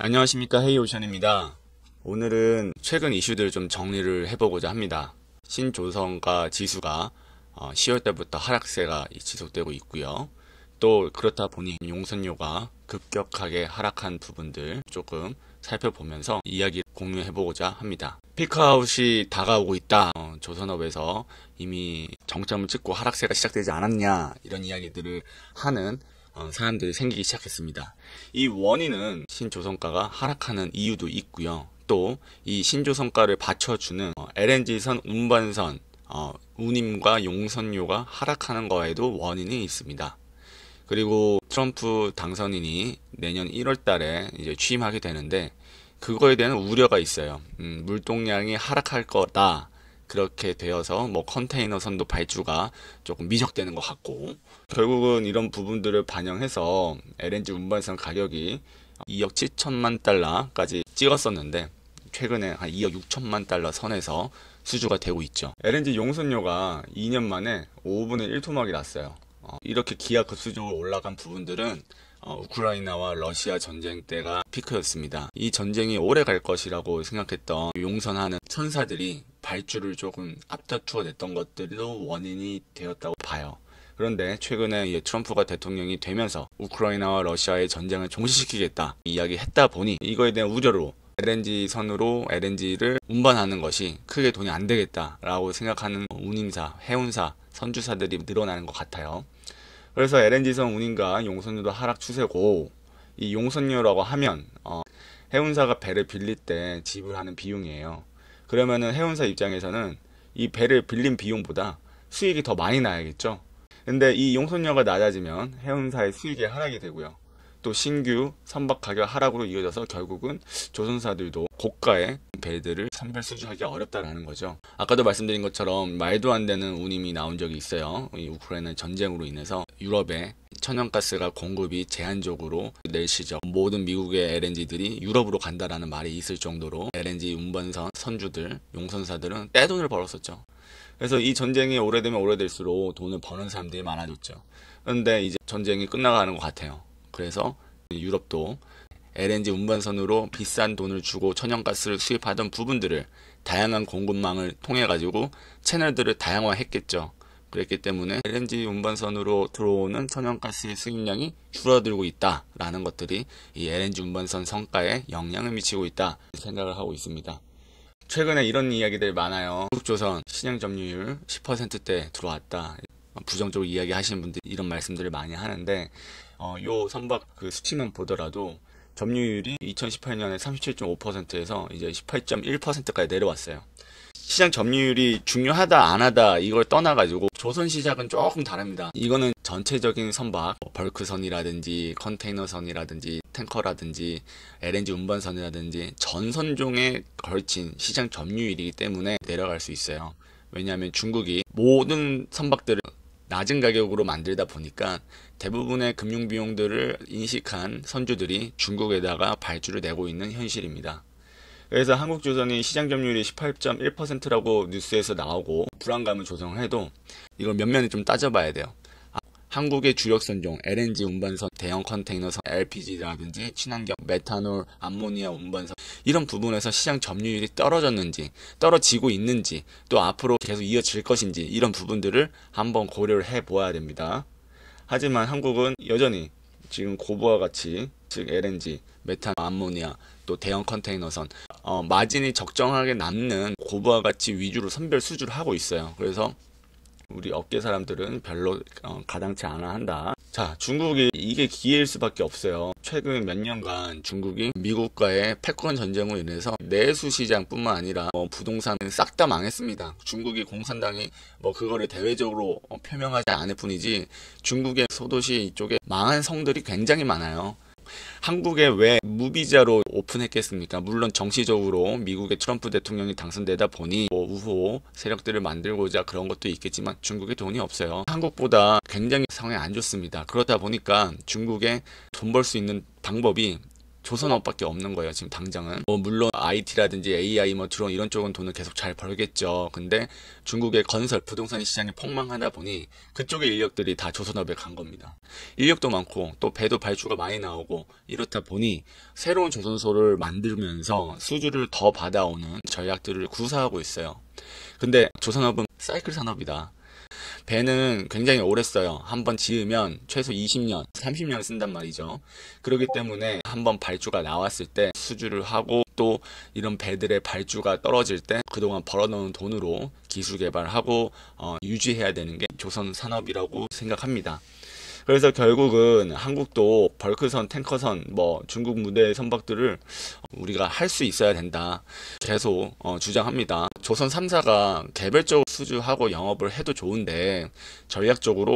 안녕하십니까, 헤이오션입니다. 오늘은 최근 이슈들을 좀 정리를 해보고자 합니다. 신조선가 지수가 10월 달부터 하락세가 지속되고 있고요. 또 그렇다 보니 용선료가 급격하게 하락한 부분들 조금 살펴보면서 이야기 공유해보고자 합니다. 피크아웃이 다가오고 있다. 조선업에서 이미 정점을 찍고 하락세가 시작되지 않았냐, 이런 이야기들을 하는 사람들이 생기기 시작했습니다. 이 원인은 신조선가가 하락하는 이유도 있고요. 또 이 신조선가를 받쳐주는 LNG선 운반선 운임과 용선료가 하락하는 거에도 원인이 있습니다. 그리고 트럼프 당선인이 내년 1월 달에 이제 취임하게 되는데 그거에 대한 우려가 있어요. 물동량이 하락할 거다. 그렇게 되어서 컨테이너 선도 발주가 조금 미적되는 것 같고, 결국은 이런 부분들을 반영해서 LNG 운반선 가격이 2억 7천만 달러까지 찍었었는데 최근에 한 2억 6천만 달러 선에서 수주가 되고 있죠. LNG 용선료가 2년 만에 5분의 1 토막이 났어요. 이렇게 기하급수적으로 올라간 부분들은 우크라이나와 러시아 전쟁 때가 피크였습니다. 이 전쟁이 오래 갈 것이라고 생각했던 용선하는 천사들이 발주를 조금 앞다투어 냈던 것들도 원인이 되었다고 봐요. 그런데 최근에 트럼프가 대통령이 되면서 우크라이나와 러시아의 전쟁을 종식시키겠다 이야기했다 보니 이거에 대한 우려로 LNG 선으로 LNG를 운반하는 것이 크게 돈이 안 되겠다라고 생각하는 운임사, 해운사, 선주사들이 늘어나는 것 같아요. 그래서 LNG선 운임과 용선료도 하락 추세고, 이 용선료라고 하면 해운사가 배를 빌릴 때 지불하는 비용이에요. 그러면은 해운사 입장에서는 이 배를 빌린 비용보다 수익이 더 많이 나야겠죠. 근데 이 용선료가 낮아지면 해운사의 수익이 하락이 되고요. 또 신규 선박 가격 하락으로 이어져서 결국은 조선사들도 고가의 배들을 선별 수주하기 어렵다라는 거죠. 아까도 말씀드린 것처럼 말도 안 되는 운임이 나온 적이 있어요. 이 우크라이나 전쟁으로 인해서 유럽에 천연가스가 공급이 제한적으로 낼시죠. 모든 미국의 LNG들이 유럽으로 간다라는 말이 있을 정도로 LNG 운반선 선주들, 용선사들은 떼돈을 벌었었죠. 그래서 이 전쟁이 오래되면 오래될수록 돈을 버는 사람들이 많아졌죠. 그런데 이제 전쟁이 끝나가는 것 같아요. 그래서 유럽도 LNG 운반선으로 비싼 돈을 주고 천연가스를 수입하던 부분들을 다양한 공급망을 통해 가지고 채널들을 다양화했겠죠. 그랬기 때문에 LNG 운반선으로 들어오는 천연가스의 수입량이 줄어들고 있다라는 것들이 이 LNG 운반선 성과에 영향을 미치고 있다 생각을 하고 있습니다. 최근에 이런 이야기들 많아요. 한국조선 시장 점유율 10%대 들어왔다. 부정적으로 이야기하시는 분들이 이런 말씀들을 많이 하는데 요 선박 그 수치만 보더라도 점유율이 2018년에 37.5%에서 이제 18.1%까지 내려왔어요. 시장 점유율이 중요하다 안 하다 이걸 떠나가지고 조선 시장은 조금 다릅니다. 이거는 전체적인 선박, 벌크선이라든지 컨테이너선이라든지 탱커라든지 LNG 운반선이라든지 전 선종에 걸친 시장 점유율이기 때문에 내려갈 수 있어요. 왜냐하면 중국이 모든 선박들을 낮은 가격으로 만들다 보니까 대부분의 금융비용들을 인식한 선주들이 중국에다가 발주를 내고 있는 현실입니다. 그래서 한국조선이 시장 점유율이 18.1%라고 뉴스에서 나오고 불안감을 조성해도 이걸 면면히 좀 따져봐야 돼요. 한국의 주력 선종 LNG 운반선, 대형 컨테이너선, LPG라든지 친환경 메탄올, 암모니아 운반선 이런 부분에서 시장 점유율이 떨어졌는지, 떨어지고 있는지, 또 앞으로 계속 이어질 것인지 이런 부분들을 한번 고려를 해보아야 됩니다. 하지만 한국은 여전히 지금 고부와 같이 즉 LNG, 메탄, 암모니아, 또 대형 컨테이너선 마진이 적정하게 남는 고부와 같이 위주로 선별 수주를 하고 있어요. 그래서 우리 업계 사람들은 별로 가당치 않아 한다. 자, 중국이 이게 기회일 수밖에 없어요. 최근 몇 년간 중국이 미국과의 패권 전쟁으로 인해서 내수 시장뿐만 아니라 부동산 싹 다 망했습니다. 중국이 공산당이 그거를 대외적으로 표명하지 않을 뿐이지 중국의 소도시 이쪽에 망한 성들이 굉장히 많아요. 한국에 왜 무비자로 오픈했겠습니까? 물론 정치적으로 미국의 트럼프 대통령이 당선되다 보니 우호 세력들을 만들고자 그런 것도 있겠지만 중국에 돈이 없어요. 한국보다 굉장히 상황이 안 좋습니다. 그러다 보니까 중국에 돈 벌 수 있는 방법이 조선업밖에 없는 거예요, 지금 당장은. 뭐 물론 IT라든지 AI 뭐 드론 이런 쪽은 돈을 계속 잘 벌겠죠. 근데 중국의 건설 부동산 시장이 폭망하다 보니 그쪽의 인력들이 다 조선업에 간 겁니다. 인력도 많고 또 배도 발주가 많이 나오고 이렇다 보니 새로운 조선소를 만들면서 수주를 더 받아오는 전략들을 구사하고 있어요. 근데 조선업은 사이클 산업이다. 배는 굉장히 오래 써요. 한번 지으면 최소 20년, 30년 쓴단 말이죠. 그렇기 때문에 한번 발주가 나왔을 때 수주를 하고 또 이런 배들의 발주가 떨어질 때 그동안 벌어놓은 돈으로 기술 개발하고 유지해야 되는 게 조선 산업이라고 생각합니다. 그래서 결국은 한국도 벌크선, 탱커선, 뭐 중국 무대 선박들을 우리가 할 수 있어야 된다. 계속 주장합니다. 조선 3사가 개별적으로 수주하고 영업을 해도 좋은데 전략적으로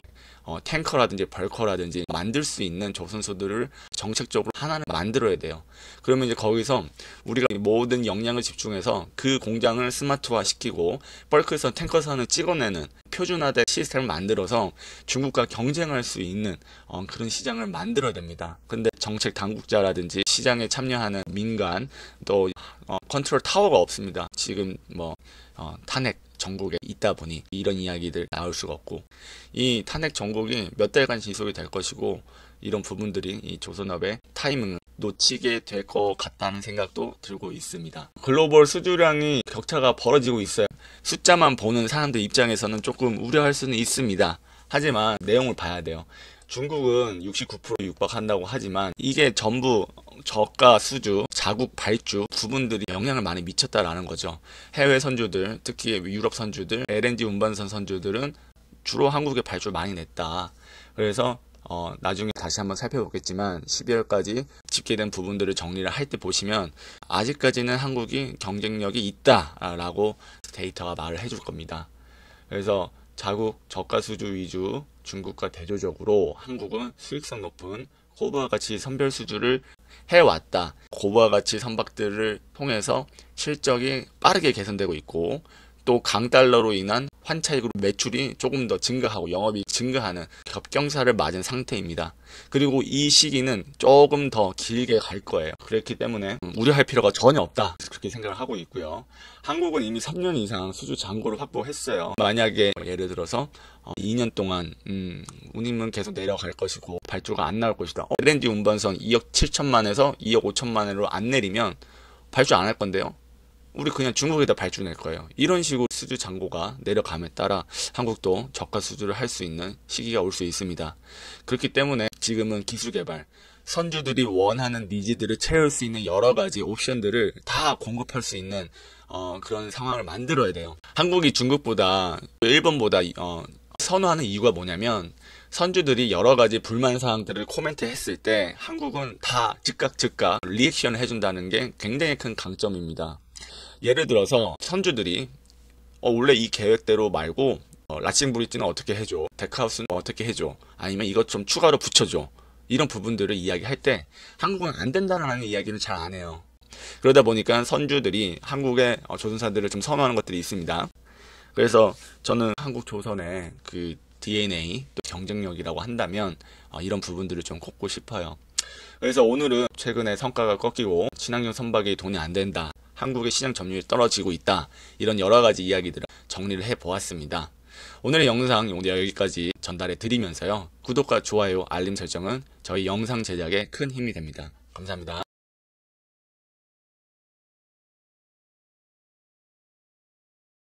탱커라든지 벌커라든지 만들 수 있는 조선소들을 정책적으로 하나는 만들어야 돼요. 그러면 이제 거기서 우리가 모든 역량을 집중해서 그 공장을 스마트화 시키고 벌크선, 탱커선을 찍어내는 표준화된 시스템을 만들어서 중국과 경쟁할 수 있는 그런 시장을 만들어야 됩니다. 근데 정책 당국자라든지 시장에 참여하는 민간 또 컨트롤 타워가 없습니다. 지금 뭐 탄핵 전국에 있다 보니 이런 이야기들 나올 수가 없고, 이 탄핵 전국이 몇 달간 지속이 될 것이고 이런 부분들이 이 조선업의 타이밍을 놓치게 될 것 같다는 생각도 들고 있습니다. 글로벌 수주량이 격차가 벌어지고 있어요. 숫자만 보는 사람들 입장에서는 조금 우려할 수는 있습니다. 하지만 내용을 봐야 돼요. 중국은 69% 육박한다고 하지만 이게 전부 저가 수주, 자국 발주 부분들이 영향을 많이 미쳤다라는 거죠. 해외 선주들, 특히 유럽 선주들, LNG 운반선 선주들은 주로 한국에 발주 많이 냈다. 그래서 나중에 다시 한번 살펴보겠지만 12월까지 집계된 부분들을 정리를 할 때 보시면 아직까지는 한국이 경쟁력이 있다라고 데이터가 말을 해줄 겁니다. 그래서 자국 저가 수주 위주 중국과 대조적으로 한국은 수익성 높은 고부와 가치 선별 수주를 해왔다. 고부와 가치 선박들을 통해서 실적이 빠르게 개선되고 있고 또 강달러로 인한 환차익으로 매출이 조금 더 증가하고 영업이 증가하는 겹경사를 맞은 상태입니다. 그리고 이 시기는 조금 더 길게 갈 거예요. 그렇기 때문에 우려할 필요가 전혀 없다, 그렇게 생각을 하고 있고요. 한국은 이미 3년 이상 수주 잔고를 확보했어요. 만약에 예를 들어서 2년 동안 운임은 계속 내려갈 것이고 발주가 안 나올 것이다. LNG 운반선 2억 7천만에서 2억 5천만으로 안 내리면 발주 안 할 건데요. 우리 그냥 중국에다 발주 낼 거예요. 이런 식으로 수주 잔고가 내려감에 따라 한국도 저가 수주를 할 수 있는 시기가 올 수 있습니다. 그렇기 때문에 지금은 기술 개발, 선주들이 원하는 니즈들을 채울 수 있는 여러 가지 옵션들을 다 공급할 수 있는 그런 상황을 만들어야 돼요. 한국이 중국보다 일본보다 선호하는 이유가 뭐냐면 선주들이 여러 가지 불만 사항들을 코멘트 했을 때 한국은 다 즉각 리액션을 해준다는 게 굉장히 큰 강점입니다. 예를 들어서 선주들이 원래 이 계획대로 말고 라칭 브릿지는 어떻게 해줘, 데크하우스는 어떻게 해줘, 아니면 이것 좀 추가로 붙여줘, 이런 부분들을 이야기할 때 한국은 안 된다는 이야기는 잘 안 해요. 그러다 보니까 선주들이 한국의 조선사들을 좀 선호하는 것들이 있습니다. 그래서 저는 한국 조선의 그 DNA 또 경쟁력이라고 한다면 이런 부분들을 좀 꼽고 싶어요. 그래서 오늘은 최근에 성과가 꺾이고 친환경 선박이 돈이 안 된다, 한국의 시장 점유율이 떨어지고 있다, 이런 여러 가지 이야기들을 정리를 해 보았습니다. 오늘의 영상 여기까지 전달해 드리면서요. 구독과 좋아요, 알림 설정은 저희 영상 제작에 큰 힘이 됩니다. 감사합니다.